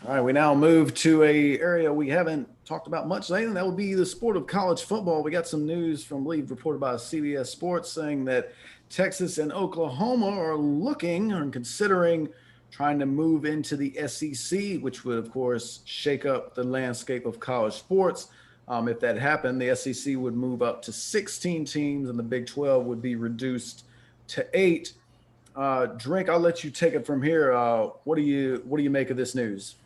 All right, we now move to a area we haven't talked about much lately, and that would be the sport of college football. We got some news from Leave reported by CBS Sports saying that Texas and Oklahoma are looking or considering trying to move into the SEC, which would, of course, shake up the landscape of college sports. If that happened, the SEC would move up to 16 teams, and the Big 12 would be reduced to 8. Drink, I'll let you take it from here. What do you make of this news?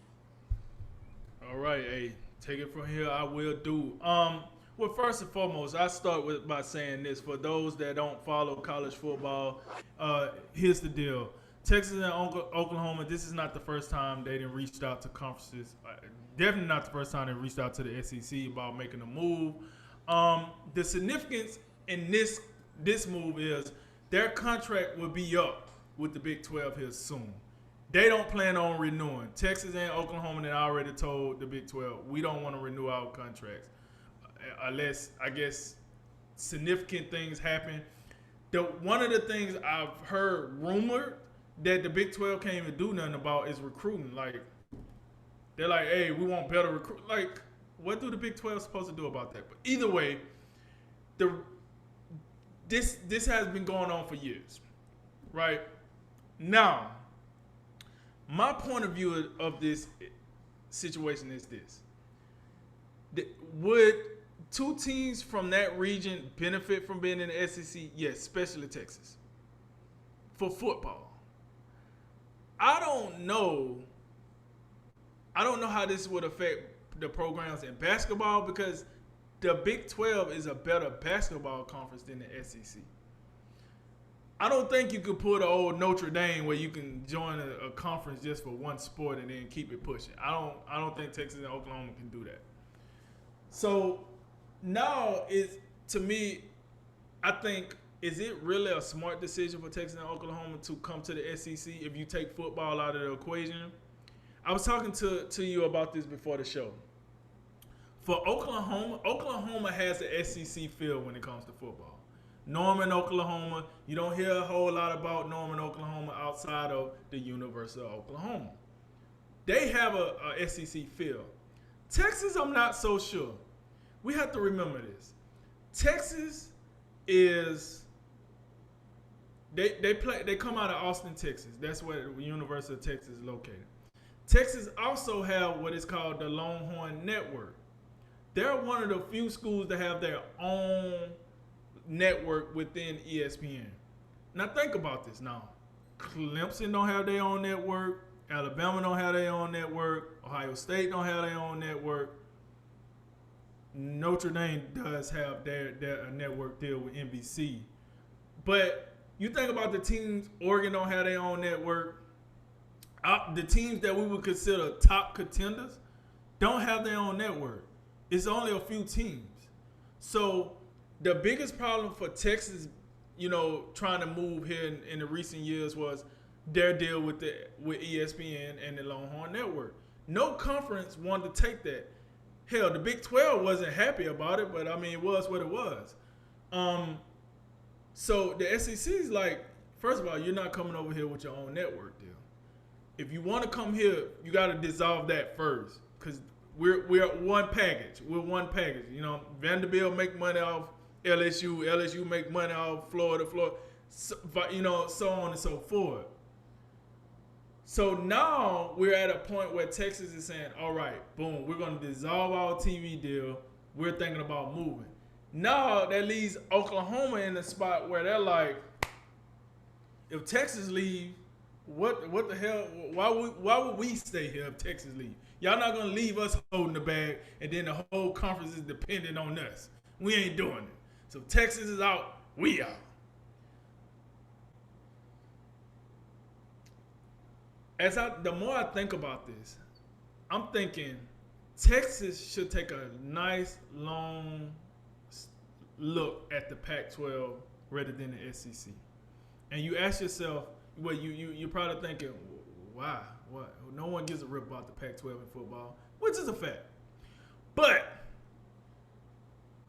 All right, hey, take it from here. I will do. Well, first and foremost, I start with by saying this: for those that don't follow college football, here's the deal: Texas and Oklahoma. This is not the first time they done reached out to conferences. Definitely not the first time they reached out to the SEC about making a move. The significance in this move is their contract will be up with the Big 12 here soon. They don't plan on renewing. Texas and Oklahoma had already told the Big 12 we don't want to renew our contracts unless I guess significant things happen. One of the things I've heard rumored that the Big 12 can't even do nothing about is recruiting. Like they're like, hey, we want better recruit. Like, what do the Big 12 supposed to do about that? But either way, the this has been going on for years, right? Now, my point of view of this situation is this: would two teams from that region benefit from being in the SEC? Yes, especially Texas for football. I don't know. I don't know how this would affect the programs in basketball because the Big 12 is a better basketball conference than the SEC. I don't think you could pull the old Notre Dame where you can join a conference just for one sport and then keep it pushing. I don't think Texas and Oklahoma can do that. So now is to me, I think is it really a smart decision for Texas and Oklahoma to come to the SEC if you take football out of the equation? I was talking to you about this before the show. For Oklahoma has an SEC feel when it comes to football. Norman, Oklahoma, you don't hear a whole lot about Norman, Oklahoma outside of the University of Oklahoma. They have a SEC feel. Texas, I'm not so sure. We have to remember this. Texas is they come out of Austin, Texas. That's where the University of Texas is located. Texas also have what is called the Longhorn Network. They're one of the few schools that have their own network within ESPN. Now think about this now. Clemson don't have their own network. Alabama don't have their own network. Ohio State don't have their own network. Notre Dame does have their network deal with NBC. But you think about the teams, Oregon don't have their own network. The teams that we would consider top contenders don't have their own network. It's only a few teams. So the biggest problem for Texas, trying to move here in the recent years was their deal with ESPN and the Longhorn Network. No conference wanted to take that. Hell, the Big 12 wasn't happy about it, but I mean, it was what it was. So the SEC is like, first of all, you're not coming over here with your own network deal. If you want to come here, you got to dissolve that first, because we're one package. We're one package. Vanderbilt make money off LSU. LSU make money off Florida. So, so on and so forth. So now we're at a point where Texas is saying, all right, boom, we're going to dissolve our TV deal. We're thinking about moving. Now that leaves Oklahoma in the spot where they're like, if Texas leave, what the hell? Why would we stay here if Texas leave? Y'all not going to leave us holding the bag and then the whole conference is dependent on us. We ain't doing it. So Texas is out, we out. The more I think about this, I'm thinking Texas should take a nice long look at the Pac-12 rather than the SEC. And you ask yourself, well, you're probably thinking, why? What? No one gives a rip about the Pac-12 in football, which is a fact. But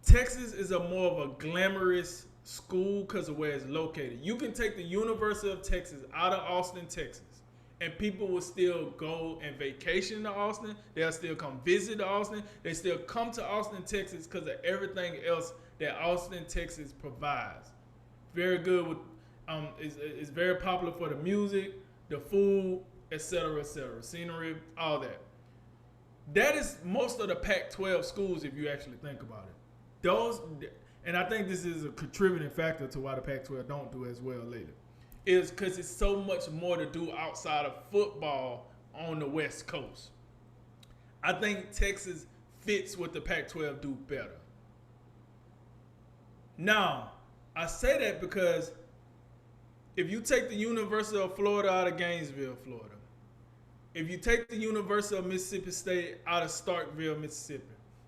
Texas is a more of a glamorous school because of where it's located. You can take the University of Texas out of Austin, Texas, and people will still go and vacation to Austin. They'll still come visit Austin. They still come to Austin, Texas because of everything else that Austin, Texas provides. Very good with, is very popular for the music, the food, etc., etc., scenery, all that. That is most of the Pac-12 schools, if you actually think about it. Those, and I think this is a contributing factor to why the Pac-12 don't do as well lately, is because it's so much more to do outside of football on the West Coast. I think Texas fits what the Pac-12 do better. Now, I say that because if you take the University of Florida out of Gainesville, Florida, if you take the University of Mississippi State out of Starkville, Mississippi,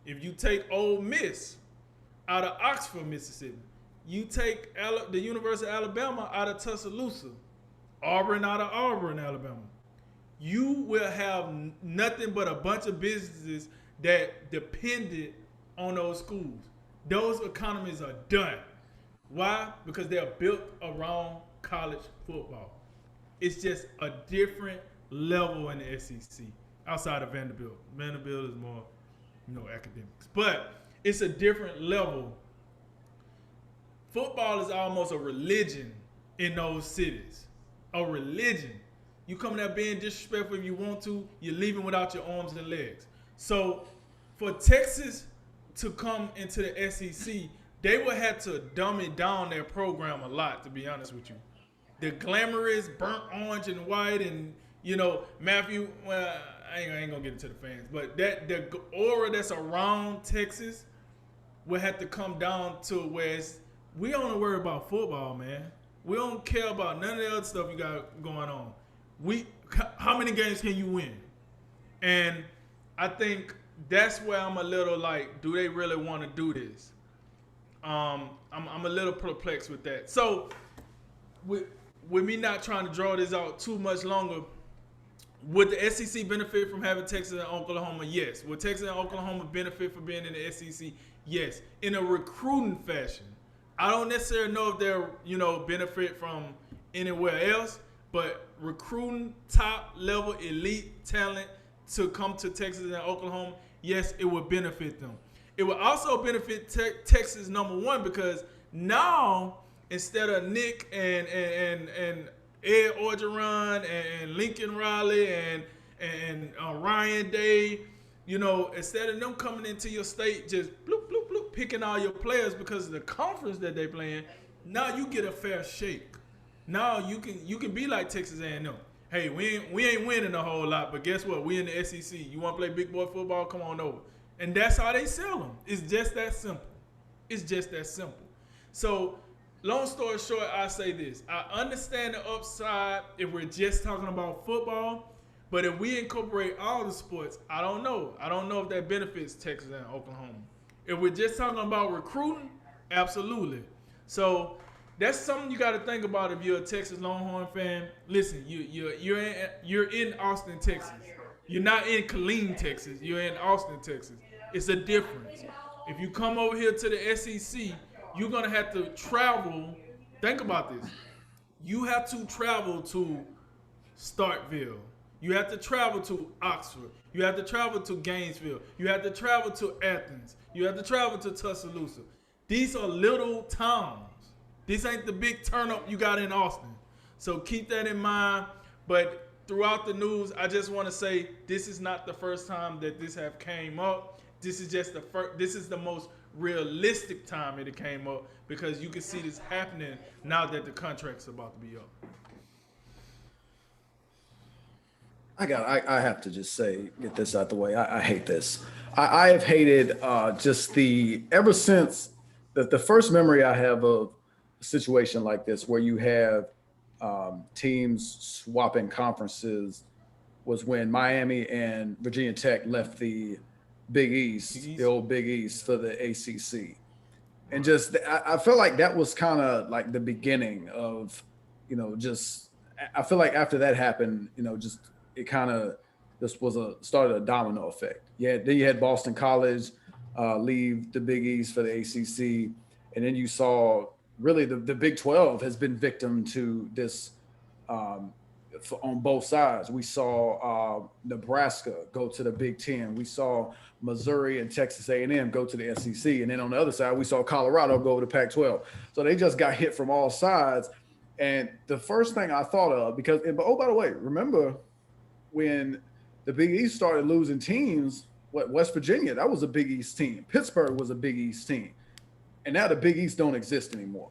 if you take Ole Miss out of Oxford, Mississippi, you take the University of Alabama out of Tuscaloosa, Auburn out of Auburn, Alabama, you will have nothing but a bunch of businesses that depended on those schools. Those economies are done. Why? Because they're built around college football. It's just a different level in the SEC outside of Vanderbilt. Vanderbilt is more, academics, but it's a different level. Football is almost a religion in those cities. A religion. You come there being disrespectful if you want to, you're leaving without your arms and legs. So for Texas to come into the SEC, they would have to dumb it down their program a lot, to be honest with you. The glamorous burnt orange and white and, Matthew, well, I ain't gonna get into the fans, but the aura that's around Texas will have to come down to where we don't worry about football, man. We don't care about none of the other stuff you got going on. How many games can you win? And I think that's where I'm a little like, do they really want to do this? I'm a little perplexed with that. So with me not trying to draw this out too much longer, would the SEC benefit from having Texas and Oklahoma? Yes. Would Texas and Oklahoma benefit from being in the SEC? Yes. In a recruiting fashion. I don't necessarily know if they're, benefit from anywhere else, but recruiting top level elite talent to come to Texas and Oklahoma, yes, it would benefit them. It would also benefit Texas, number one, because now instead of Nick and Ed Orgeron and Lincoln Riley and Ryan Day, instead of them coming into your state just bloop, bloop, bloop, picking all your players because of the conference that they play in, now you get a fair shake. Now you can be like Texas A&M. Hey, we ain't winning a whole lot, but guess what? We in the SEC. You want to play big boy football? Come on over. And that's how they sell them. It's just that simple. It's just that simple. So, long story short, I say this. I understand the upside if we're just talking about football, but if we incorporate all the sports, I don't know. I don't know if that benefits Texas and Oklahoma. If we're just talking about recruiting, absolutely. So that's something you got to think about if you're a Texas Longhorn fan. Listen, you're in Austin, Texas. You're not in Killeen, Texas. You're in Austin, Texas. It's a difference. If you come over here to the SEC, you're going to have to travel. Think about this. You have to travel to Starkville. You have to travel to Oxford. You have to travel to Gainesville. You have to travel to Athens. You have to travel to Tuscaloosa. These are little towns. This ain't the big turn up you got in Austin. So keep that in mind. But throughout the news, I just want to say this is not the first time that this have came up. This is just this is the most realistic time it came up because you can see this happening now that the contract's about to be up. I have to just get this out the way. I hate this. I have hated ever since the first memory I have of a situation like this where you have teams swapping conferences was when Miami and Virginia Tech left the Big East, the old Big East for the ACC. And I feel like that was kind of like the beginning of, I feel like after that happened, it kind of started a domino effect. Yeah, then you had Boston College leave the Big East for the ACC, and then you saw really the Big 12 has been victim to this on both sides. We saw Nebraska go to the Big Ten. We saw Missouri and Texas A&M go to the SEC, and then on the other side, we saw Colorado go to Pac-12. So they just got hit from all sides. And the first thing I thought of, because oh, by the way, remember when the Big East started losing teams? What, West Virginia? That was a Big East team. Pittsburgh was a Big East team, and now the Big East don't exist anymore.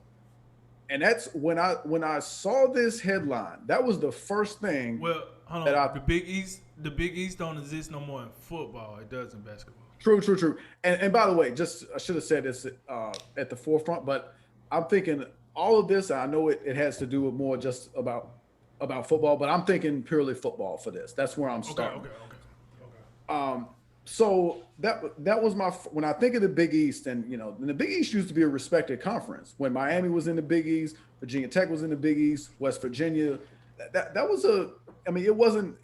And that's when I saw this headline. That was the first thing. Well, hold on. The Big East don't exist no more in football. It does in basketball. True. And by the way, just I should have said this at the forefront, but I'm thinking all of this. I know it has to do with more just about football, but I'm thinking purely football for this. That's where I'm starting. Okay. So that was when I think of the Big East, and the Big East used to be a respected conference. When Miami was in the Big East, Virginia Tech was in the Big East, West Virginia, that was it wasn't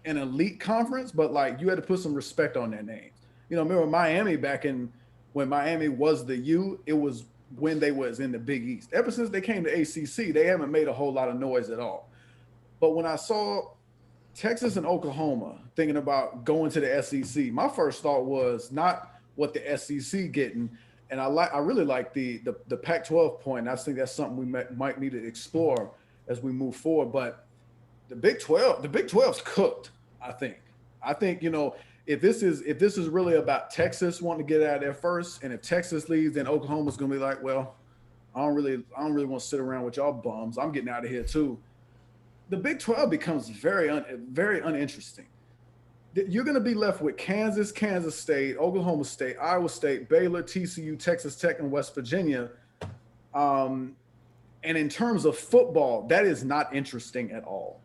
an elite conference, but like you had to put some respect on their names. Remember Miami when Miami was the U, it was when they was in the Big East. Ever since they came to ACC, they haven't made a whole lot of noise at all. But when I saw Texas and Oklahoma thinking about going to the SEC, my first thought was not what the SEC getting, and I really like the Pac-12 point. I think that's something we might need to explore as we move forward. But the Big 12's cooked. I think if this is really about Texas wanting to get out of there first, and if Texas leaves, then Oklahoma's going to be like, well, I don't really want to sit around with y'all bums. I'm getting out of here too. The Big 12 becomes very uninteresting. You're going to be left with Kansas State, Oklahoma State, Iowa State, Baylor, TCU, Texas Tech, and West Virginia. And in terms of football, that is not interesting at all.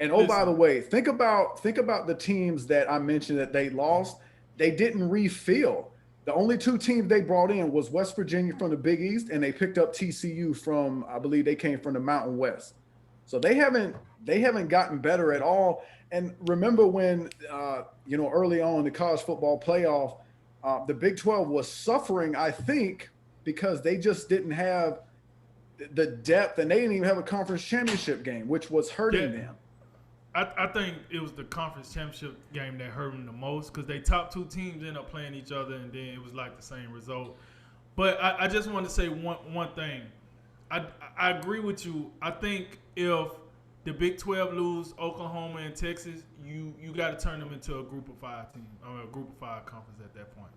And by the way, think about the teams that I mentioned that they lost. They didn't refill. The only two teams they brought in was West Virginia from the Big East, and they picked up TCU from, I believe they came from the Mountain West. So they haven't gotten better at all. And remember when early on in the college football playoff, the Big 12 was suffering, I think, because they just didn't have the depth, and they didn't even have a conference championship game, which was hurting them. I think it was the conference championship game that hurt them the most, because they top two teams ended up playing each other, and then it was like the same result. But I just want to say one thing. I agree with you. I think if the Big 12 lose Oklahoma and Texas, you got to turn them into a Group of 5 team or a Group of 5 conference at that point.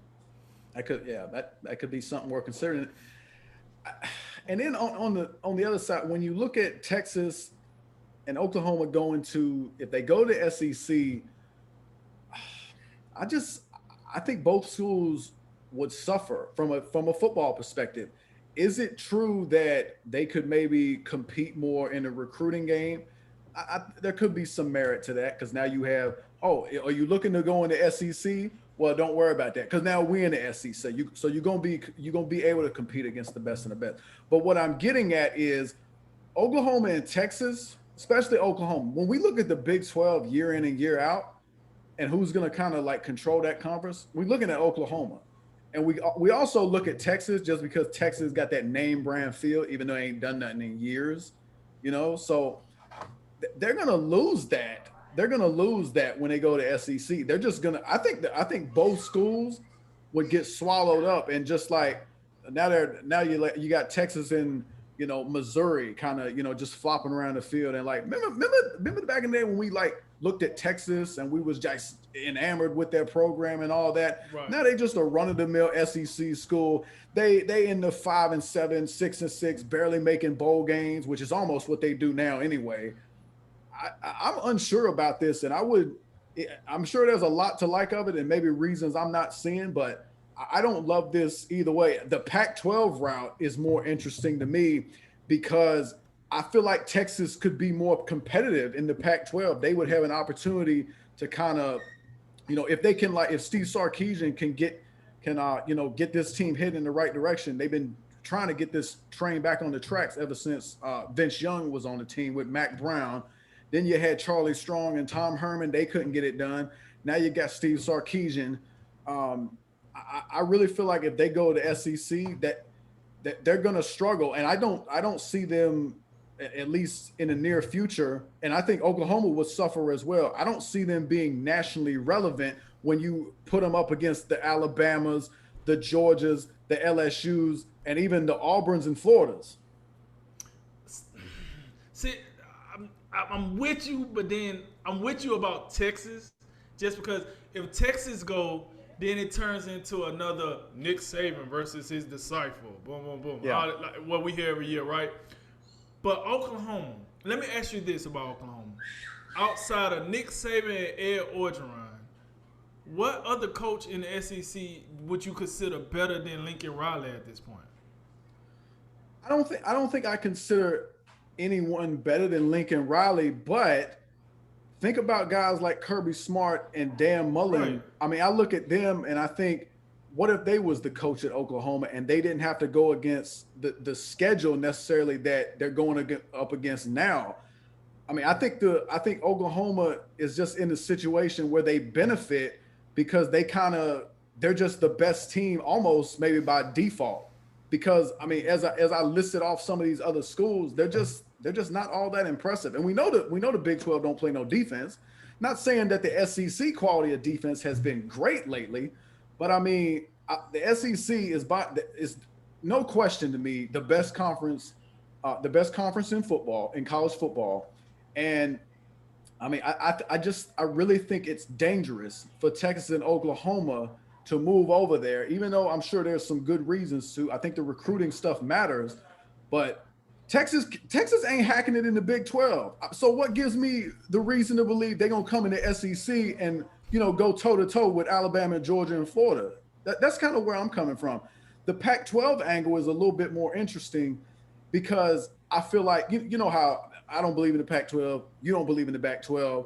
That could be something worth considering. And then on the other side, when you look at Texas and Oklahoma if they go to SEC, I think both schools would suffer from a football perspective. Is it true that they could maybe compete more in a recruiting game? There could be some merit to that, because now you have, are you looking to go into SEC? Well, don't worry about that, because now we're in the SEC. So you're gonna be able to compete against the best and the best. But what I'm getting at is Oklahoma and Texas, especially Oklahoma. When we look at the Big 12 year in and year out, and who's gonna kind of like control that conference, we're looking at Oklahoma. And we also look at Texas just because Texas got that name brand feel, even though they ain't done nothing in years, So they're gonna lose that. They're gonna lose that when they go to SEC. They're just gonna. I think both schools would get swallowed up, and just like now you got Texas and Missouri kind of just flopping around the field, and like remember back in the day when we like looked at Texas and we was just enamored with their program and all that. Right. Now they just a run-of-the-mill SEC school. They in the 5-7, 6-6, barely making bowl games, which is almost what they do now anyway. I'm unsure about this, and I'm sure there's a lot to like of it, and maybe reasons I'm not seeing, but I don't love this either way. The Pac-12 route is more interesting to me because I feel like Texas could be more competitive in the Pac-12. They would have an opportunity to kind of, if they can, like, if Steve Sarkisian can get this team heading in the right direction. They've been trying to get this train back on the tracks ever since Vince Young was on the team with Mac Brown. Then you had Charlie Strong and Tom Herman. They couldn't get it done. Now you got Steve Sarkisian. I really feel like if they go to SEC, that they're going to struggle, and I don't see them at least in the near future. And I think Oklahoma will suffer as well. I don't see them being nationally relevant when you put them up against the Alabamas, the Georgias, the LSUs, and even the Auburns and Floridas. See, I'm with you, but then I'm with you about Texas, just because if Texas go, then it turns into another Nick Saban versus his disciple. Boom, boom, boom. Yeah. Like what we hear every year, right? But Oklahoma, let me ask you this about Oklahoma. Outside of Nick Saban and Ed Orgeron, what other coach in the SEC would you consider better than Lincoln Riley at this point? I don't think I consider anyone better than Lincoln Riley, but think about guys like Kirby Smart and Dan Mullen. Right. I mean, I look at them and I think, what if they was the coach at Oklahoma and they didn't have to go against the schedule necessarily that they're going up against now? I mean, I think Oklahoma is just in a situation where they benefit because they're just the best team almost maybe by default. Because I mean, as I listed off some of these other schools, they're just not all that impressive. And we know the Big 12 don't play no defense. Not saying that the SEC quality of defense has been great lately, but I mean, the SEC is no question to me the best conference in football, in college football. And I mean, I really think it's dangerous for Texas and Oklahoma to move over there, even though I'm sure there's some good reasons to. I think the recruiting stuff matters, but Texas ain't hacking it in the Big 12. So what gives me the reason to believe they're gonna come in the SEC and go toe to toe with Alabama, Georgia, and Florida? That's kind of where I'm coming from. The Pac-12 angle is a little bit more interesting because I feel like you know how I don't believe in the Pac-12, you don't believe in the Pac-12.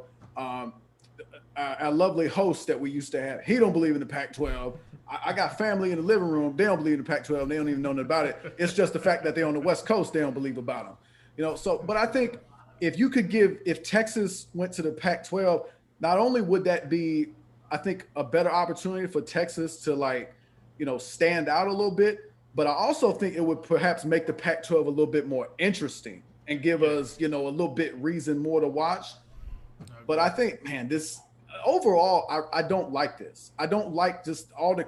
Our lovely host that we used to have, he don't believe in the Pac-12. I got family in the living room, they don't believe in the Pac-12. They don't even know nothing about it. It's just the fact that they're on the West Coast, they don't believe about them. So, but I think if Texas went to the Pac-12, not only would that be, I think, a better opportunity for Texas to stand out a little bit, but I also think it would perhaps make the Pac-12 a little bit more interesting and give us, a little bit reason more to watch. But I think, man, this overall, I don't like this. I don't like just all the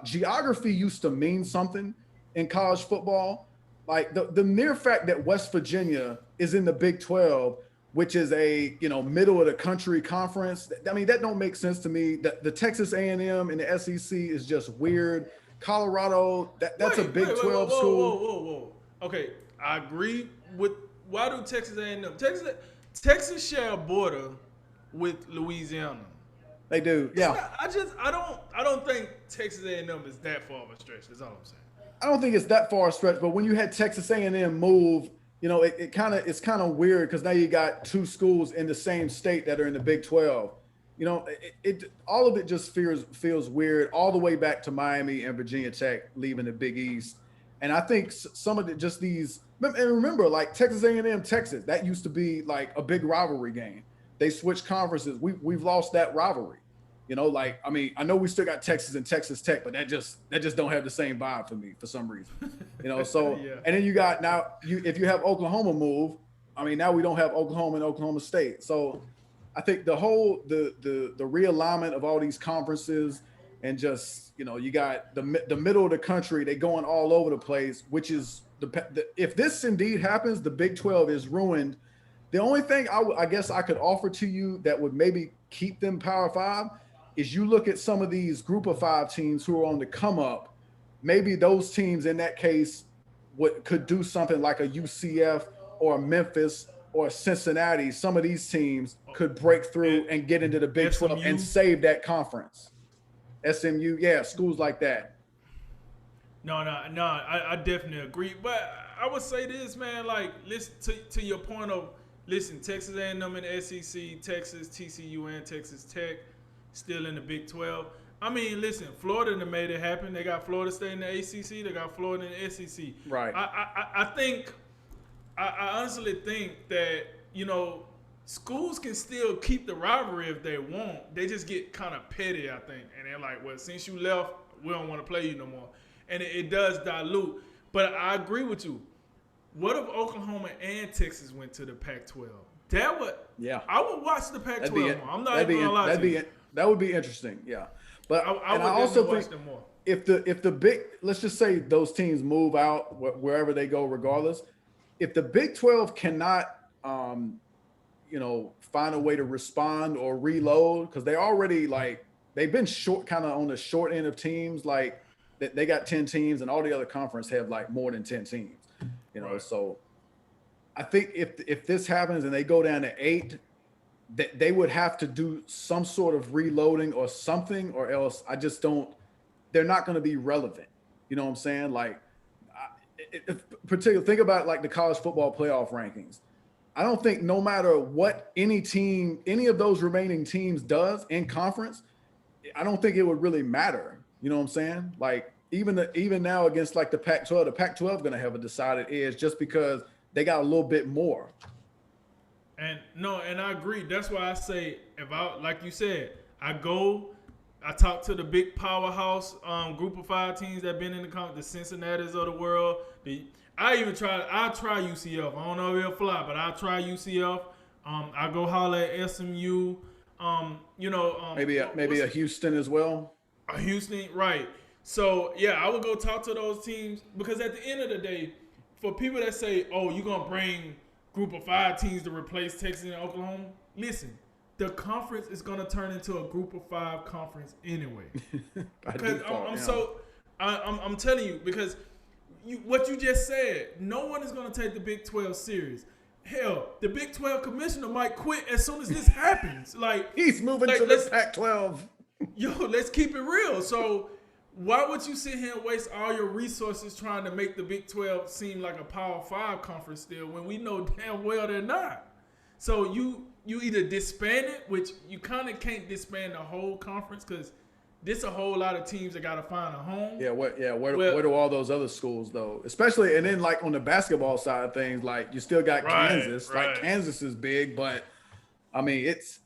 geography used to mean something in college football. Like the mere fact that West Virginia is in the Big 12, which is a middle of the country conference. I mean, that don't make sense to me. The Texas A&M and the SEC is just weird. Colorado, that's a Big 12 school. Whoa. Okay, I agree with. Why do Texas A&M? Texas share a border with Louisiana. They do, yeah. I don't think Texas A&M is that far of a stretch. That's all I'm saying. I don't think it's that far a stretch, but when you had Texas A&M move, it's kind of weird because now you got two schools in the same state that are in the Big 12. All of it just feels weird all the way back to Miami and Virginia Tech leaving the Big East. And I think some of these, and remember, like Texas A&M, Texas, that used to be like a big rivalry game. They switched conferences. We've lost that rivalry. I mean, I know we still got Texas and Texas Tech, but that just don't have the same vibe for me for some reason. So yeah. And then you got if you have Oklahoma move, I mean, now we don't have Oklahoma and Oklahoma State. So I think the realignment of all these conferences and just, you got the middle of the country, they going all over the place, which is if this indeed happens, the Big 12 is ruined. The only thing I guess I could offer to you that would maybe keep them Power 5 is you look at some of these Group of 5 teams who are on the come up. Maybe those teams in that case could do something like a UCF or a Memphis or a Cincinnati. Some of these teams could break through and get into the Big 12 and save that conference. SMU, yeah, schools like that. No, I definitely agree. But I would say this, man, like, listen to your point of, listen, Texas A&M in the SEC, Texas, TCU, and Texas Tech still in the Big 12. I mean, listen, Florida done made it happen. They got Florida State in the ACC. They got Florida in the SEC. Right. I honestly think that, schools can still keep the rivalry if they want. They just get kind of petty, I think. And they're like, well, since you left, we don't want to play you no more. And it does dilute. But I agree with you. What if Oklahoma and Texas went to the Pac-12? That would, Yeah. I would watch the Pac-12 more. I'm not even gonna lie to you. That would be interesting. Yeah. But I and would I also definitely think watch them more. if the big, let's just say those teams move out wherever they go, regardless. If the Big 12 cannot, find a way to respond or reload, because they already they've been short, kind of on the short end of teams. Like they got 10 teams, and all the other conference have like more than 10 teams. Right. So I think if this happens and they go down to 8, they would have to do some sort of reloading or something, or else I just don't. They're not going to be relevant. You know what I'm saying? Like, particularly think about like the college football playoff rankings. I don't think no matter what any of those remaining teams does in conference, I don't think it would really matter. You know what I'm saying? Like even now against like the Pac-12 going to have a decided edge just because they got a little bit more. And I agree. That's why I say like you said, I talk to the big powerhouse group of 5 teams that been in the Cincinnatis of the world. I try UCF. I don't know if it'll fly, but I try UCF. I go holler at SMU. Maybe a Houston as well. A Houston, right? So yeah, I would go talk to those teams, because at the end of the day, for people that say, "Oh, you're gonna bring group of 5 teams to replace Texas and Oklahoma," listen, the conference is gonna turn into a group of 5 conference anyway. Because I'm telling you, because what you just said, no one is gonna take the Big 12 serious. Hell, the Big 12 commissioner might quit as soon as this happens. Like, he's moving to the Pac-12. Yo, let's keep it real. So why would you sit here and waste all your resources trying to make the Big 12 seem like a Power 5 conference still, when we know damn well they're not? So you either disband it, which you kind of can't disband the whole conference, because this a whole lot of teams that got to find a home. Yeah, where do all those other schools though? Especially, and then like on the basketball side of things, like you still got Kansas. Right. Like Kansas is big, but I mean it's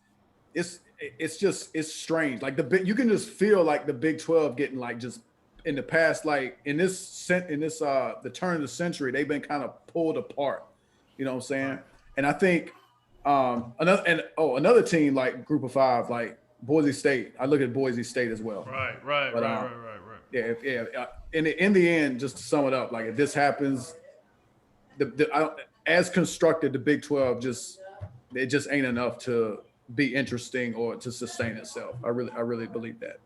strange. Like you can just feel like the Big 12 getting like just in the past, like in this the turn of the century, they've been kind of pulled apart. You know what I'm saying? Right. And I think another team like group of 5, like Boise State. I look at Boise State as well. Right. Yeah. In the end, just to sum it up, like if this happens, as constructed, the Big 12 just ain't enough to be interesting or to sustain itself. I really believe that.